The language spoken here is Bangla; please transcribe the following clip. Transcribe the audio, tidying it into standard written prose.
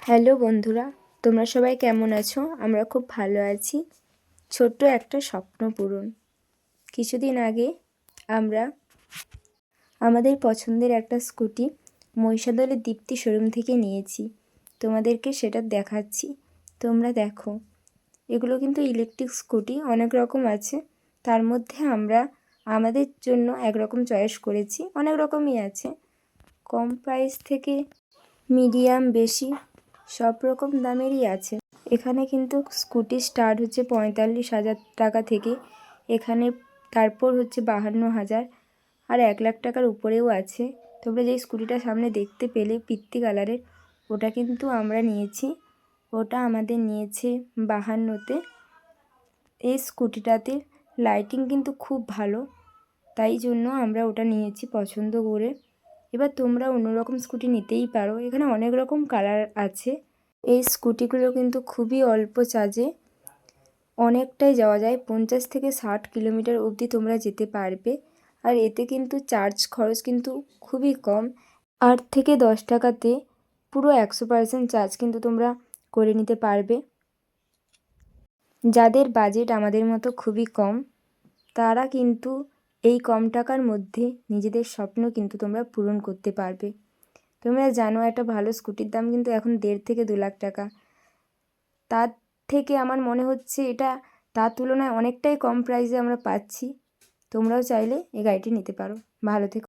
হ্যালো বন্ধুরা, তোমরা সবাই কেমন আছো? আমরা খুব ভালো আছি। ছোট্ট একটা স্বপ্ন পূরণ। কিছুদিন আগে আমরা আমাদের পছন্দের একটা স্কুটি মহিষাদলের দীপ্তি শোরুম থেকে নিয়েছি। তোমাদেরকে সেটা দেখাচ্ছি, তোমরা দেখো। এগুলো কিন্তু ইলেকট্রিক স্কুটি, অনেক রকম আছে। তার মধ্যে আমরা আমাদের জন্য একরকম চয়েস করেছি। অনেক রকমই আছে, কম প্রাইস থেকে মিডিয়াম, বেশি, সব রকম দামেরই আছে। এখানে কিন্তু স্কুটি স্টার্ট হচ্ছে 45,000 টাকা থেকে, এখানে তারপর হচ্ছে 52,000, আর 1,00,000 টাকার উপরেও আছে। তোমরা যেই স্কুটিটা সামনে দেখতে পেলে পিত্তি কালারের, ওটা কিন্তু আমরা নিয়েছি। ওটা আমাদের নিয়েছে 52তে। এই স্কুটিটাতে লাইটিং কিন্তু খুব ভালো, তাই জন্য আমরা ওটা নিয়েছি পছন্দ করে। এবার তোমরা অন্যরকম স্কুটি নিতেই পারো, এখানে অনেক রকম কালার আছে। এই স্কুটিগুলো কিন্তু খুবই অল্প চার্জে অনেকটাই যাওয়া যায়, 50 থেকে 60 কিলোমিটার অবধি তোমরা যেতে পারবে। আর এতে কিন্তু চার্জ খরচ কিন্তু খুবই কম, 8 থেকে 10 টাকাতে পুরো 100% চার্জ কিন্তু তোমরা করে নিতে পারবে। যাদের বাজেট আমাদের মতো খুবই কম, তারা কিন্তু এই কম টাকার মধ্যে নিজেদের স্বপ্ন কিন্তু তোমরা পূরণ করতে পারবে। তোমরা জানো একটা ভালো স্কুটির দাম কিন্তু এখন 1.5 থেকে 2 লাখ টাকা। তার থেকে আমার মনে হচ্ছে এটা তার তুলনায় অনেকটাই কম প্রাইসে আমরা পাচ্ছি। তোমরাও চাইলে এই গাড়িটি নিতে পারো। ভালো থেকো।